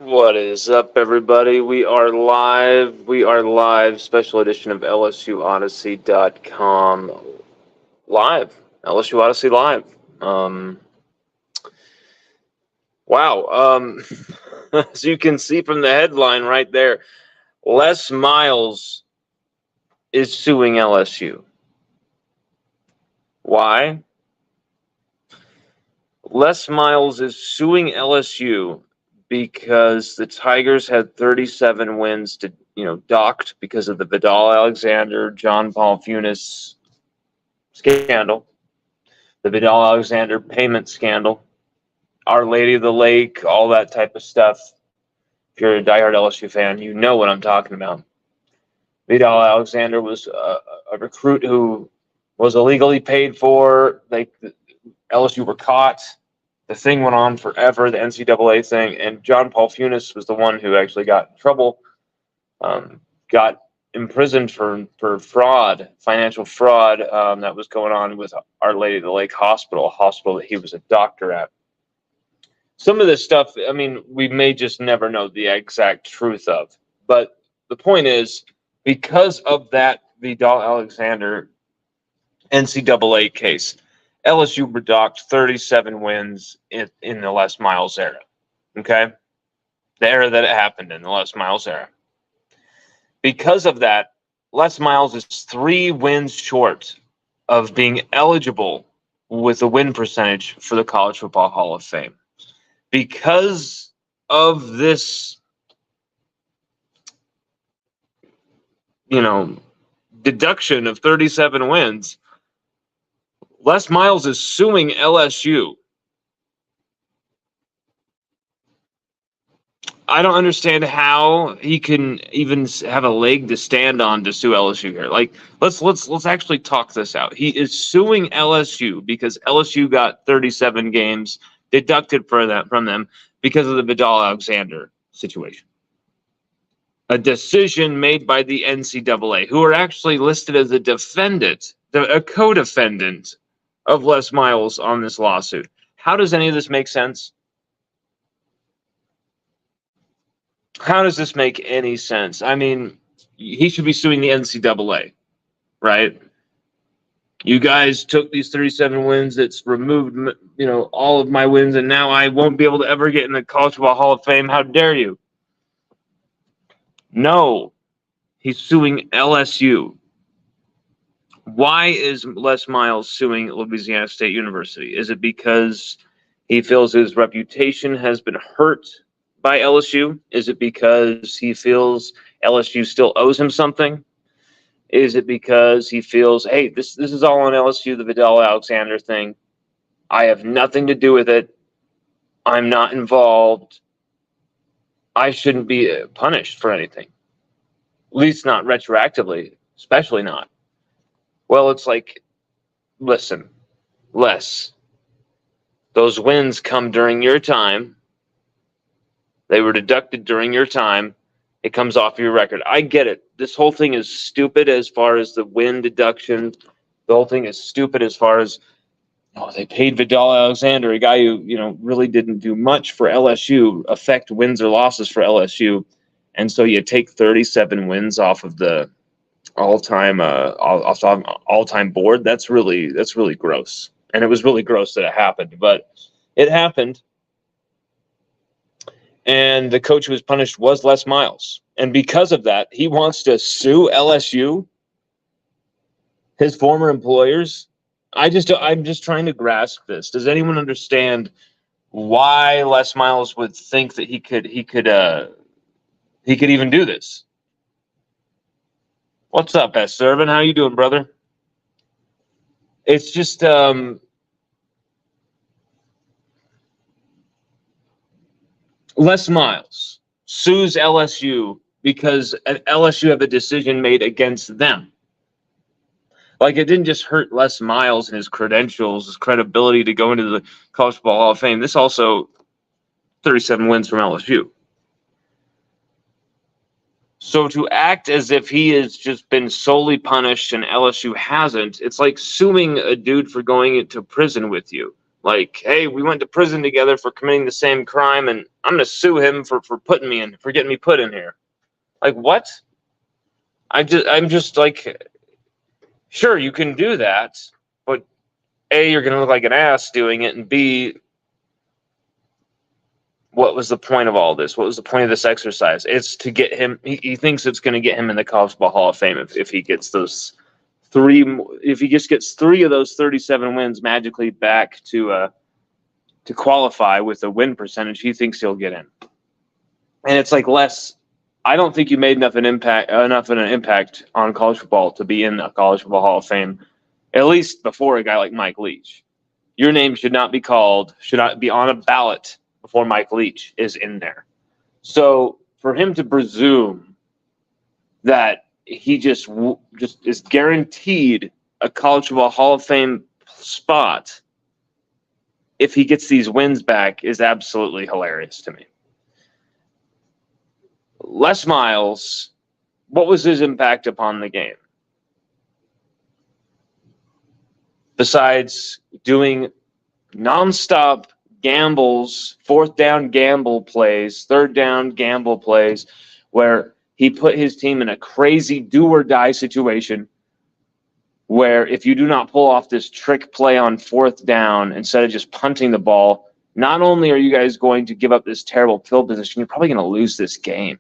What is up, everybody? We are live. We are live. Special edition of LSUODYSSEY.com. Live. LSU Odyssey Live. Wow. As you can see from the headline right there, Les Miles is suing LSU. Why? Les Miles is suing LSU because the Tigers had 37 wins docked because of the Vidal-Alexander, John Paul Funes scandal, the Vidal-Alexander payment scandal, Our Lady of the Lake, all that type of stuff. If you're a diehard LSU fan, you know what I'm talking about. Vidal-Alexander was a recruit who was illegally paid for. LSU were caught. The thing went on forever, the NCAA thing, and John Paul Funes was the one who actually got in trouble, got imprisoned for fraud, financial fraud that was going on with Our Lady of the Lake Hospital, a hospital that he was a doctor at. Some of this stuff, I mean, we may just never know the exact truth of, but the point is, because of that Vidal-Alexander NCAA case, LSU were docked 37 wins in the Les Miles era. Okay? The era that it happened in, the Les Miles era. Because of that, Les Miles is 3 wins short of being eligible with a win percentage for the College Football Hall of Fame. Because of this, deduction of 37 wins, Les Miles is suing LSU. I don't understand how he can even have a leg to stand on to sue LSU here. Like, let's actually talk this out. He is suing LSU because LSU got 37 games deducted from them because of the Vidal-Alexander situation. A decision made by the NCAA, who are actually listed as a defendant, a co-defendant of Les Miles on this lawsuit. How does any of this make sense? How does this make any sense? I mean, he should be suing the NCAA, right? You guys took these 37 wins, it's removed, all of my wins, and now I won't be able to ever get in the College Football Hall of Fame. How dare you? No, he's suing LSU. Why is Les Miles suing Louisiana State University? Is it because he feels his reputation has been hurt by LSU? Is it because he feels LSU still owes him something? Is it because he feels, hey, this is all on LSU, the Vidal-Alexander thing. I have nothing to do with it. I'm not involved. I shouldn't be punished for anything. At least not retroactively, especially not. Well, it's like, listen, Les, those wins come during your time. They were deducted during your time. It comes off your record. I get it. This whole thing is stupid as far as the win deduction. The whole thing is stupid as far as, they paid Vidal-Alexander, a guy who, really didn't do much for LSU, affect wins or losses for LSU. And so you take 37 wins off of the all-time board. That's really gross. And it was really gross that it happened, but it happened. And the coach who was punished was Les Miles. And because of that, he wants to sue LSU, his former employers. I'm just trying to grasp this. Does anyone understand why Les Miles would think that he could even do this? What's up, S. Servant? How you doing, brother? It's just Les Miles sues LSU because LSU have a decision made against them. Like, it didn't just hurt Les Miles and his credentials, his credibility to go into the College Football Hall of Fame. This also 37 wins from LSU. So to act as if he has just been solely punished and LSU hasn't, it's like suing a dude for going into prison with you. Like, hey, we went to prison together for committing the same crime, and I'm going to sue him for getting me put in here. Like, what? I'm just like, sure, you can do that, but A, you're going to look like an ass doing it, and B, what was the point of all this? What was the point of this exercise? It's to get him. He thinks it's going to get him in the College Football Hall of Fame if he gets those three. If he just gets 3 of those 37 wins magically back to qualify with a win percentage, he thinks he'll get in. And it's like less. I don't think you made enough of an impact on college football to be in the College Football Hall of Fame, at least before a guy like Mike Leach. Your name should not be on a ballot before Mike Leach is in there. So for him to presume that he just is guaranteed a College Football Hall of Fame spot if he gets these wins back is absolutely hilarious to me. Les Miles, what was his impact upon the game? Besides doing nonstop gambles, 4th down gamble plays, 3rd down gamble plays, where he put his team in a crazy do or die situation where if you do not pull off this trick play on 4th down instead of just punting the ball, not only are you guys going to give up this terrible field position, you're probably going to lose this game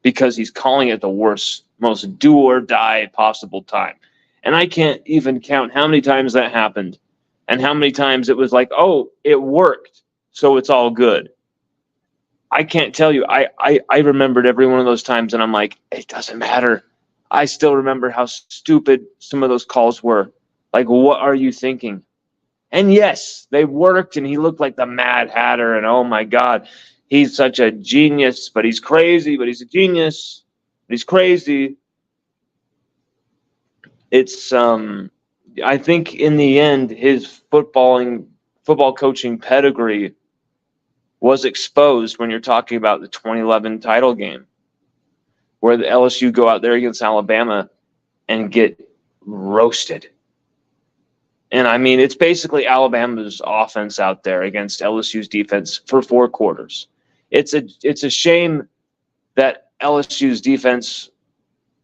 because he's calling it the worst, most do or die possible time. And I can't even count how many times that happened and how many times it was like, oh, it worked, so it's all good. I can't tell you. I remembered every one of those times, and I'm like, it doesn't matter. I still remember how stupid some of those calls were. Like, what are you thinking? And yes, they worked, and he looked like the Mad Hatter, and oh my God, he's such a genius, but he's crazy, but he's a genius, but he's crazy. It's I think in the end, his football coaching pedigree was exposed when you're talking about the 2011 title game, where the LSU go out there against Alabama and get roasted. And I mean, it's basically Alabama's offense out there against LSU's defense for 4 quarters. It's a shame that LSU's defense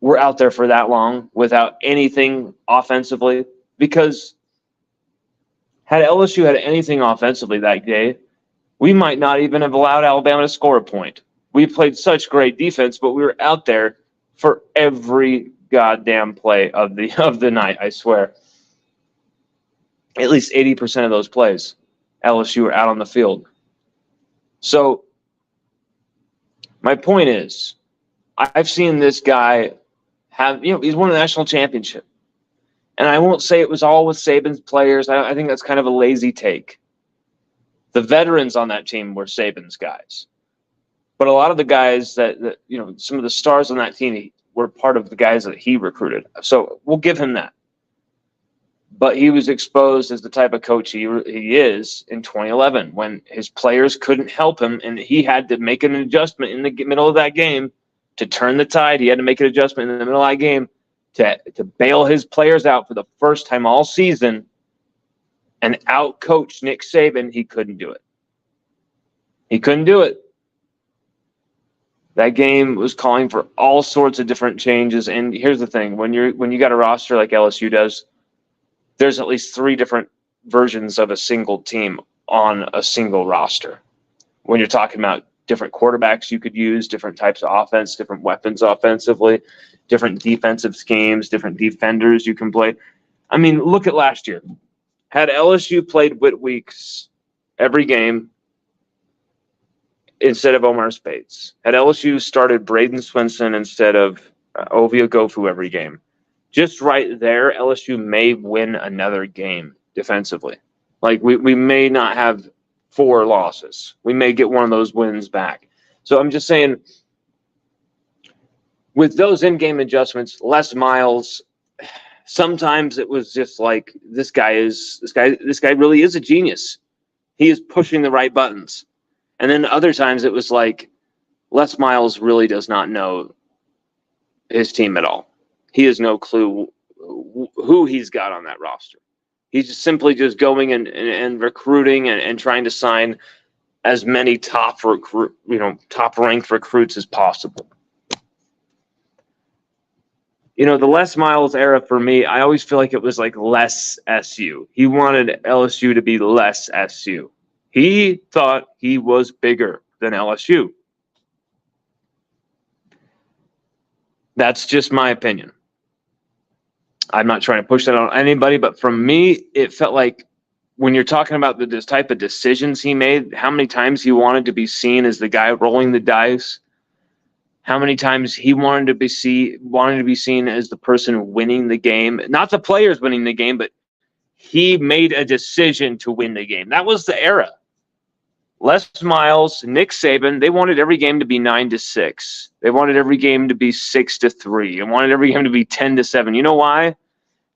were out there for that long without anything offensively, because had LSU had anything offensively that day, we might not even have allowed Alabama to score a point. We played such great defense, but we were out there for every goddamn play of the night, I swear. At least 80% of those plays, LSU were out on the field. So my point is, I've seen this guy have, he's won a national championship. And I won't say it was all with Saban's players. I think that's kind of a lazy take. The veterans on that team were Saban's guys. But a lot of the guys that some of the stars on that team were part of the guys that he recruited. So we'll give him that. But he was exposed as the type of coach he is in 2011 when his players couldn't help him, and he had to make an adjustment in the middle of that game to turn the tide. He had to make an adjustment in the middle of that game to bail his players out for the first time all season and out-coach Nick Saban. He couldn't do it. He couldn't do it. That game was calling for all sorts of different changes. And here's the thing: when you got a roster like LSU does, there's at least 3 different versions of a single team on a single roster. When you're talking about different quarterbacks you could use, different types of offense, different weapons offensively, different defensive schemes, different defenders you can play. I mean, look at last year. Had LSU played Whit Weeks every game instead of Omar Spades, had LSU started Braden Swinson instead of Ovia Gofu every game, just right there, LSU may win another game defensively. Like, we may not have 4 losses. We may get one of those wins back. So I'm just saying, with those in-game adjustments, Les Miles, sometimes it was just like, this guy really is a genius. He is pushing the right buttons. And then other times it was like, Les Miles really does not know his team at all. He has no clue who he's got on that roster. He's simply just going and recruiting and trying to sign as many top ranked recruits as possible. The Les Miles era for me, I always feel like it was like less SU. He wanted LSU to be less SU. He thought he was bigger than LSU. That's just my opinion. I'm not trying to push that on anybody, but from me, it felt like when you're talking about this type of decisions he made, how many times he wanted to be seen as the guy rolling the dice, how many times he wanted to be seen as the person winning the game, not the players winning the game, but he made a decision to win the game. That was the era. Les Miles, Nick Saban, they wanted every game to be 9-6. They wanted every game to be 6-3. And wanted every game to be 10-7. You know why?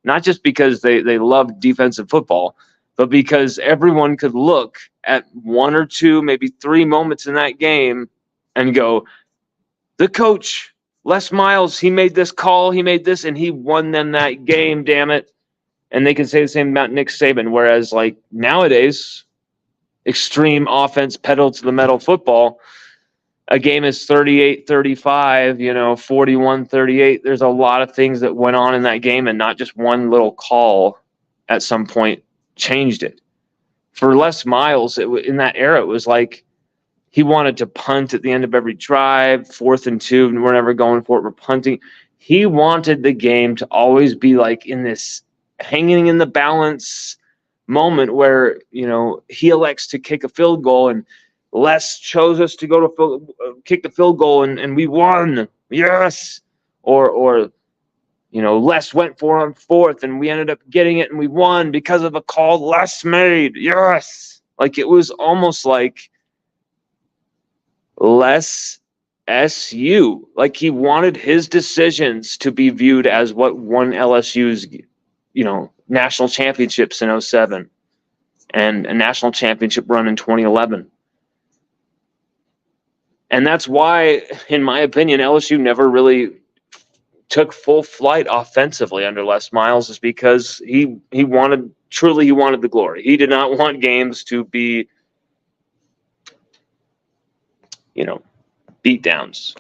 Not just because they loved defensive football, but because everyone could look at one or two, maybe three moments in that game and go, the coach, Les Miles, he made this call, he made this, and he won them that game, damn it. And they can say the same about Nick Saban, whereas like nowadays, extreme offense, pedal to the metal football, a game is 38-35, 41-38. There's a lot of things that went on in that game, and not just one little call at some point changed it. For Les Miles, in that era, it was like he wanted to punt at the end of every drive, 4th and 2, and we're never going for it, we're punting. He wanted the game to always be like in this hanging in the balance moment where, he elects to kick a field goal and Les chose us to go to kick the field goal and we won. Yes. Or Les went for on 4th and we ended up getting it and we won because of a call Les made. Yes. Like it was almost like less SU. Like he wanted his decisions to be viewed as what won LSU's, national championships in 2007 and a national championship run in 2011. And that's why, in my opinion, LSU never really took full flight offensively under Les Miles, is because he wanted the glory. He did not want games to be, beat downs.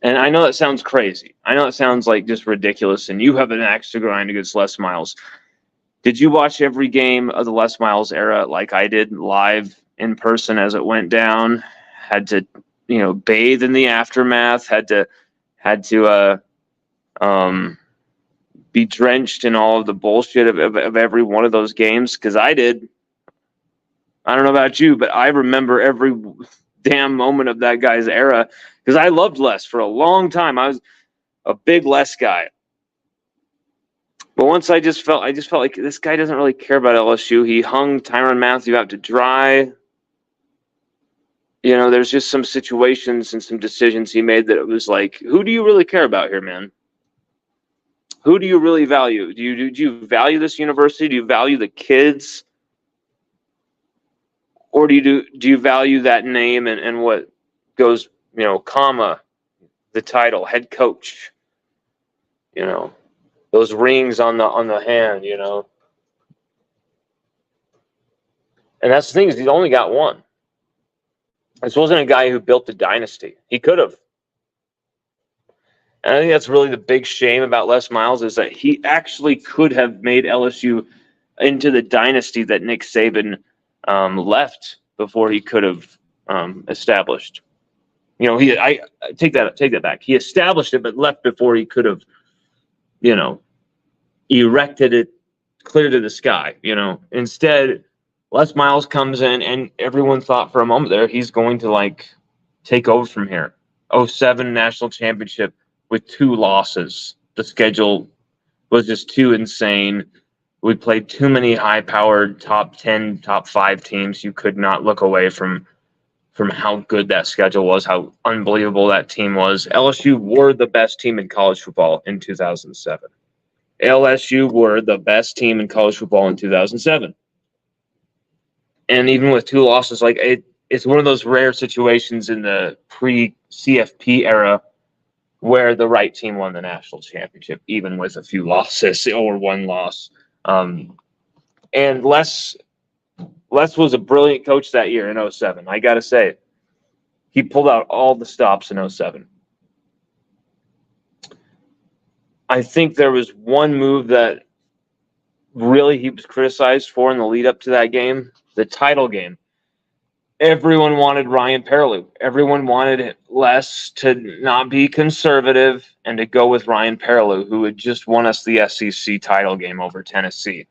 And I know that sounds crazy. I know it sounds like just ridiculous, and you have an axe to grind against Les Miles. Did you watch every game of the Les Miles era like I did, live in person as it went down? Had to, bathe in the aftermath. Had to be drenched in all of the bullshit of every one of those games? Because I did. I don't know about you, but I remember every damn moment of that guy's era because I loved Les for a long time. I was a big Les guy. But once I just felt like this guy doesn't really care about LSU. He hung Tyrann Mathieu out to dry. There's just some situations and some decisions he made that it was like, who do you really care about here, man? Who do you really value? Do you value this university? Do you value the kids? Or do you value that name and what goes, comma, the title, head coach, those rings on the hand, And that's the thing, is he's only got one. This wasn't a guy who built a dynasty. He could have. And I think that's really the big shame about Les Miles, is that he actually could have made LSU into the dynasty that Nick Saban left before he could have established. I take that back. He established it, but left before he could have, erected it clear to the sky. Instead, Les Miles comes in, and everyone thought for a moment there he's going to take over from here. 2007 national championship with 2 losses. The schedule was just too insane. We played too many high-powered top 10, top 5 teams. You could not look away from how good that schedule was, how unbelievable that team was. LSU were the best team in college football in 2007. LSU were the best team in college football in 2007. And even with 2 losses, it's one of those rare situations in the pre-CFP era where the right team won the national championship, even with a few losses or 1 loss. And Les was a brilliant coach that year in 07. I got to say, he pulled out all the stops in 07. I think there was one move that really he was criticized for in the lead up to that game, the title game. Everyone wanted Ryan Perlew. Everyone wanted Les to not be conservative and to go with Ryan Perlew, who had just won us the SEC title game over Tennessee.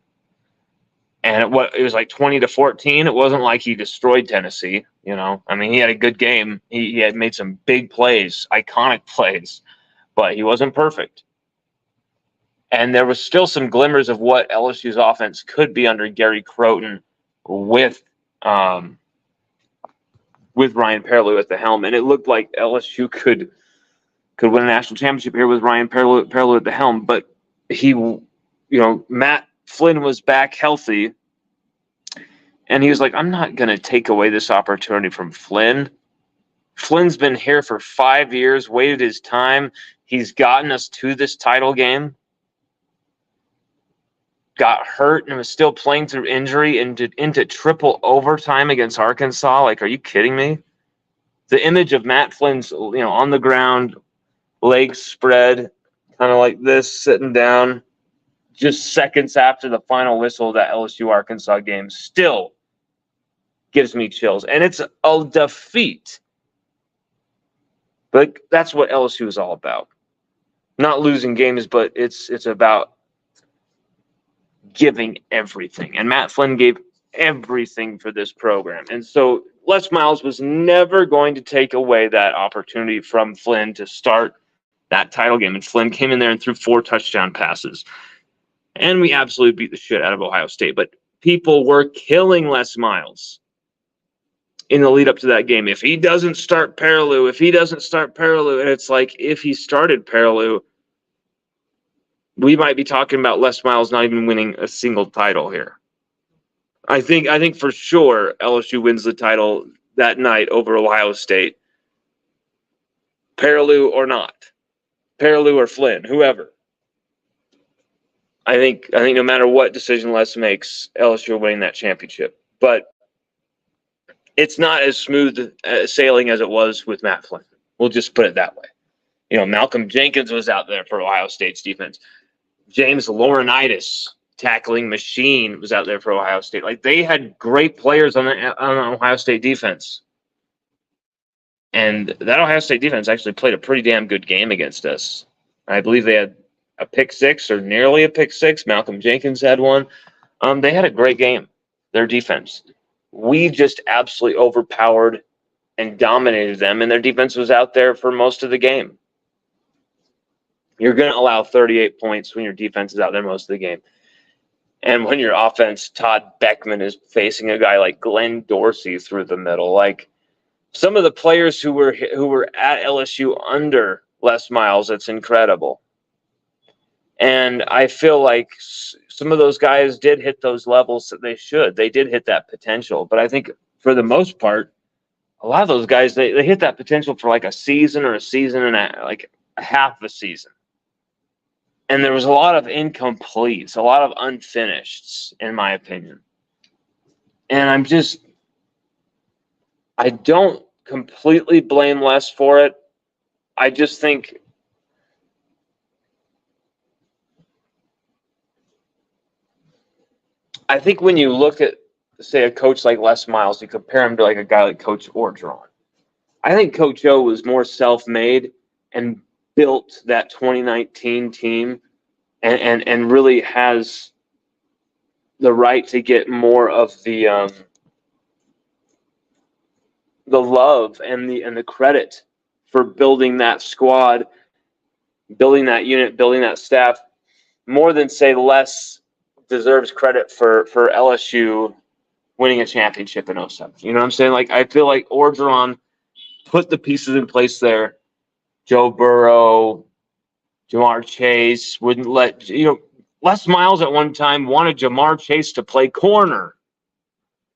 And it was like 20-14. It wasn't like he destroyed Tennessee. I mean, he had a good game. He had made some big plays, iconic plays, but he wasn't perfect. And there was still some glimmers of what LSU's offense could be under Gary Croton with Ryan Perlew at the helm. And it looked like LSU could win a national championship here with Ryan Perlew at the helm. But Matt Flynn was back healthy. And he was like, I'm not going to take away this opportunity from Flynn. Flynn's been here for 5 years, waited his time. He's gotten us to this title game. Got hurt and was still playing through injury into triple overtime against Arkansas. Like, are you kidding me? The image of Matt Flynn's, on the ground, legs spread, kind of like this, sitting down, just seconds after the final whistle of that LSU-Arkansas game, still gives me chills. And it's a defeat. But that's what LSU is all about. Not losing games, but it's about giving everything. And Matt Flynn gave everything for this program. And so Les Miles was never going to take away that opportunity from Flynn to start that title game. And Flynn came in there and threw 4 touchdown passes. And we absolutely beat the shit out of Ohio State. But people were killing Les Miles in the lead up to that game. If he doesn't start Perlew, and it's like, if he started Perlew, we might be talking about Les Miles not even winning a single title here. I think for sure LSU wins the title that night over Ohio State. Perlew or not. Perlew or Flynn, whoever. I think no matter what decision Les makes, LSU are winning that championship. But it's not as smooth sailing as it was with Matt Flynn. We'll just put it that way. Malcolm Jenkins was out there for Ohio State's defense. James Laurinaitis, tackling machine, was out there for Ohio State. Like, they had great players on the Ohio State defense. And that Ohio State defense actually played a pretty damn good game against us. I believe they had a pick six or nearly a pick six. Malcolm Jenkins had one. They had a great game, their defense. We just absolutely overpowered and dominated them, and their defense was out there for most of the game. You're going to allow 38 points when your defense is out there most of the game. And when your offense, Todd Beckman, is facing a guy like Glenn Dorsey through the middle. Like, some of the players who were at LSU under Les Miles, it's incredible. And I feel like some of those guys did hit those levels that they should. They did hit that potential. But I think for the most part, a lot of those guys, they hit that potential for like a season or a season and a half a season. And there was a lot of incompletes, a lot of unfinished, in my opinion. And I don't completely blame Les for it. I just think when you look at, say, a coach like Les Miles, you compare him to like a guy like Coach Orgeron. I think Coach O was more self-made and built that 2019 team and really has the right to get more of the love and the credit for building that squad, building that unit, building that staff, more than, say, Les deserves credit for LSU winning a championship in 07. You know what I'm saying? Like, I feel like Orgeron put the pieces in place there. Joe Burrow, Jamar Chase wouldn't let, Les Miles at one time wanted Jamar Chase to play corner.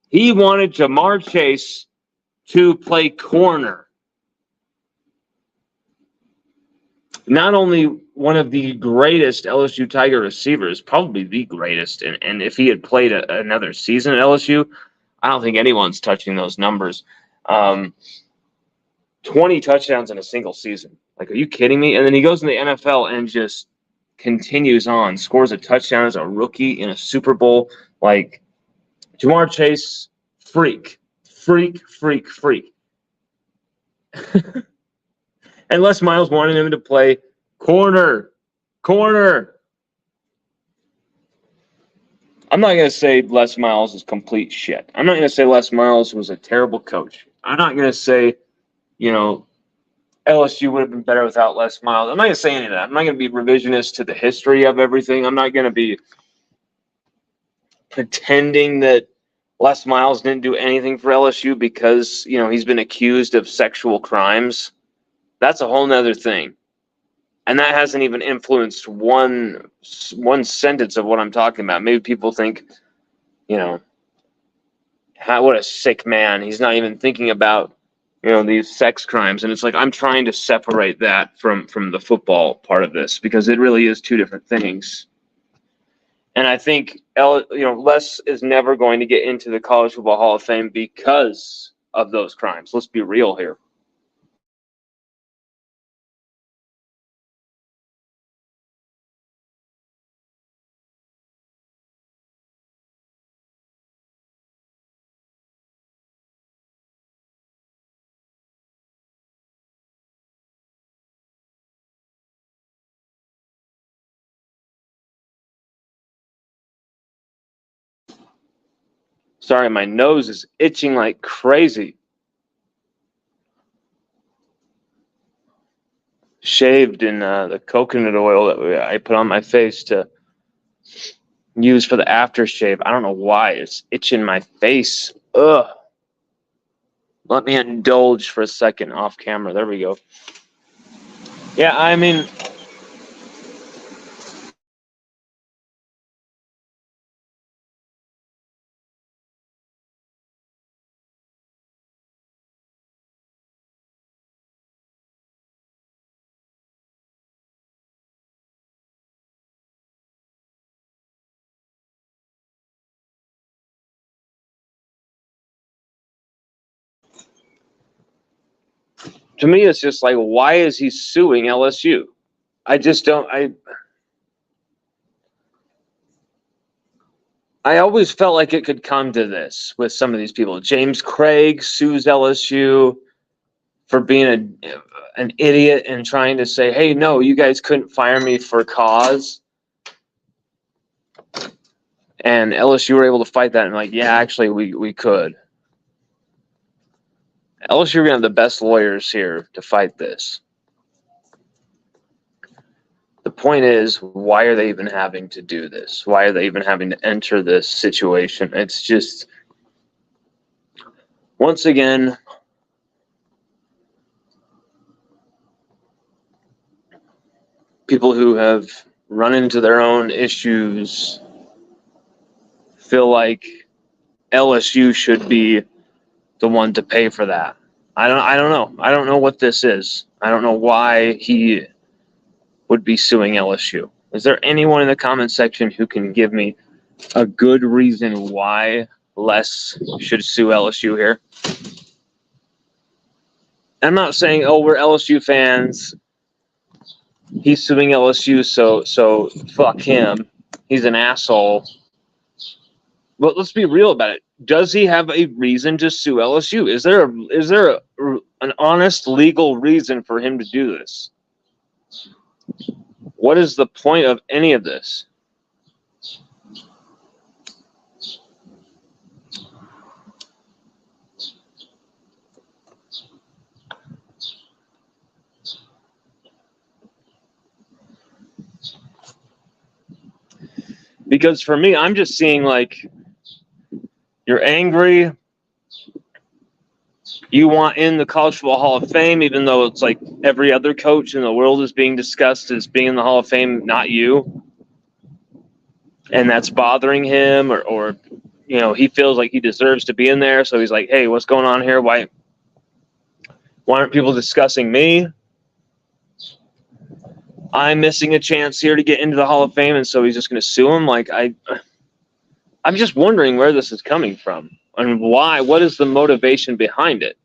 He wanted Jamar Chase to play corner. not only one of the greatest LSU Tiger receivers, probably the greatest, and if he had played another season at LSU, I don't think anyone's touching those numbers. 20 touchdowns in a single season. Like, are you kidding me? And then he goes in the NFL and just continues on, scores a touchdown as a rookie in a Super Bowl. Like, Jamar Chase, freak. And Les Miles wanted him to play corner. I'm not going to say Les Miles is complete shit. I'm not going to say Les Miles was a terrible coach. I'm not going to say, LSU would have been better without Les Miles. I'm not going to say any of that. I'm not going to be revisionist to the history of everything. I'm not going to be pretending that Les Miles didn't do anything for LSU because, he's been accused of sexual crimes. That's a whole nother thing. And that hasn't even influenced one sentence of what I'm talking about. Maybe people think, what a sick man. He's not even thinking about, these sex crimes. And it's like, I'm trying to separate that from the football part of this because it really is two different things. And I think, Les is never going to get into the College Football Hall of Fame because of those crimes. Let's be real here. Sorry, my nose is itching like crazy. Shaved in the coconut oil that I put on my face to use for the aftershave. I don't know why. It's itching my face. Ugh. Let me indulge for a second off camera. There we go. Yeah, I mean, to me, it's just like, why is he suing LSU? I just don't. I always felt like it could come to this with some of these people. James Craig sues LSU for being an idiot and trying to say, hey, no, you guys couldn't fire me for cause. And LSU were able to fight that. And like, yeah, actually, we could. LSU are going to have the best lawyers here to fight this. The point is, why are they even having to do this? Why are they even having to enter this situation? It's just, once again, people who have run into their own issues feel like LSU should be the one to pay for that. I don't know. I don't know what this is. I don't know why he would be suing LSU. Is there anyone in the comment section who can give me a good reason why Les should sue LSU here? I'm not saying, oh, we're LSU fans. He's suing LSU, so fuck him. He's an asshole. But let's be real about it. Does he have a reason to sue LSU? Is there an honest legal reason for him to do this? What is the point of any of this? Because for me, I'm just seeing like, you're angry. You want in the College Football Hall of Fame, even though it's like every other coach in the world is being discussed as being in the Hall of Fame, not you. And that's bothering him, or he feels like he deserves to be in there. So he's like, hey, what's going on here? Why aren't people discussing me? I'm missing a chance here to get into the Hall of Fame, and so he's just going to sue him. Like, I'm just wondering where this is coming from and why. What is the motivation behind it?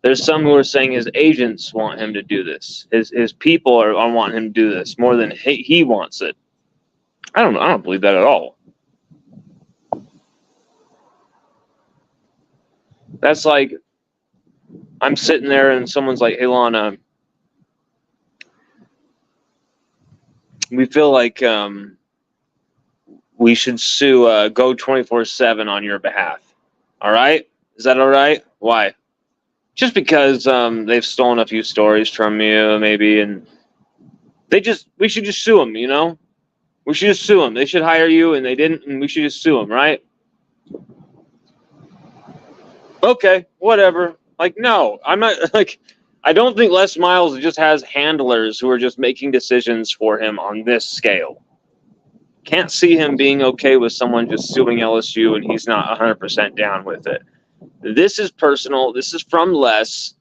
There's some who are saying his agents want him to do this. His people are wanting him to do this more than he wants it. I don't believe that at all. That's like I'm sitting there and someone's like, "Hey, Lana, we feel like we should sue Go 24/7 on your behalf. All right? Is that all right? Why? Just because they've stolen a few stories from you, maybe, and we should just sue them, you know? We should just sue them. They should hire you, and they didn't, and we should just sue them, right? Okay, whatever. Like, no, I'm not, like, I don't think Les Miles just has handlers who are just making decisions for him on this scale. Can't see him being okay with someone just suing LSU and he's not 100% down with it. This is personal. This is from Les.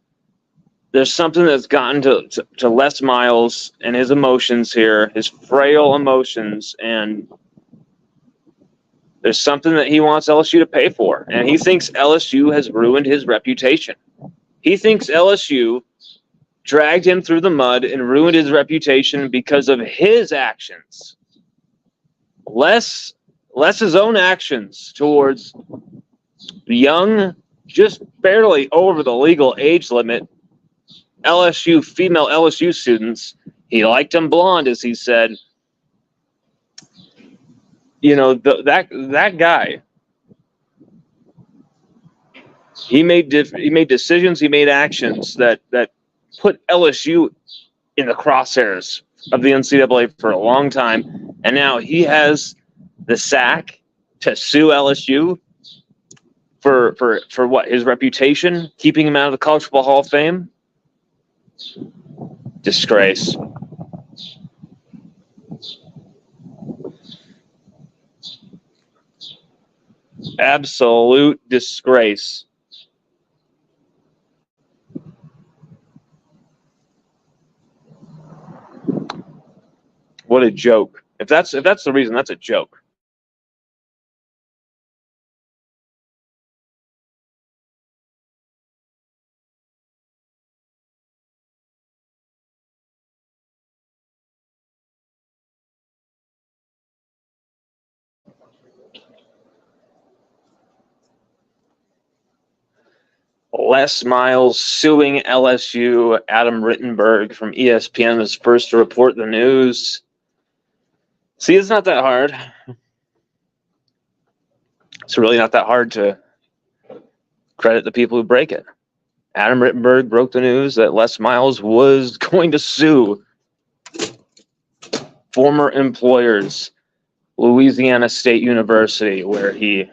There's something that's gotten to Les Miles and his emotions here, his frail emotions, and there's something that he wants LSU to pay for. And he thinks LSU has ruined his reputation. He thinks LSU dragged him through the mud and ruined his reputation because of his actions. Les's own actions towards young, just barely over the legal age limit, female LSU students. He liked them blonde, as he said. You know, that guy. He made decisions. He made actions that put LSU in the crosshairs of the NCAA for a long time, and now he has the sack to sue LSU for what, his reputation, keeping him out of the College Football Hall of Fame. Disgrace. Absolute disgrace. What a joke. If that's the reason, that's a joke. Les Miles suing LSU. Adam Rittenberg from ESPN was first to report the news. See, it's not that hard. It's really not that hard to credit the people who break it. Adam Rittenberg broke the news that Les Miles was going to sue former employers, Louisiana State University, where he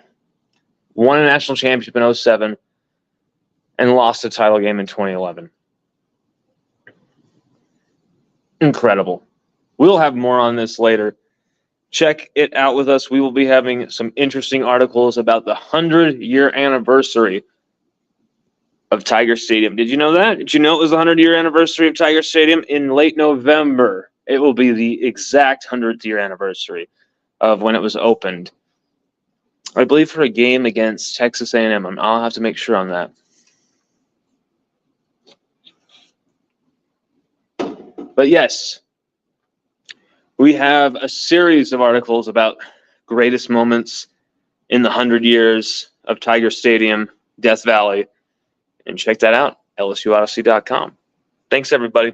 won a national championship in 2007 and lost a title game in 2011. Incredible. We'll have more on this later. Check it out with us. We will be having some interesting articles about the 100-year anniversary of Tiger Stadium. Did you know that? Did you know it was the 100-year anniversary of Tiger Stadium? In late November, it will be the exact 100th year anniversary of when it was opened. I believe for a game against Texas A&M. I'll have to make sure on that. But yes, we have a series of articles about greatest moments in the 100 years of Tiger Stadium, Death Valley. And check that out, LSUODYSSEY.com. Thanks, everybody.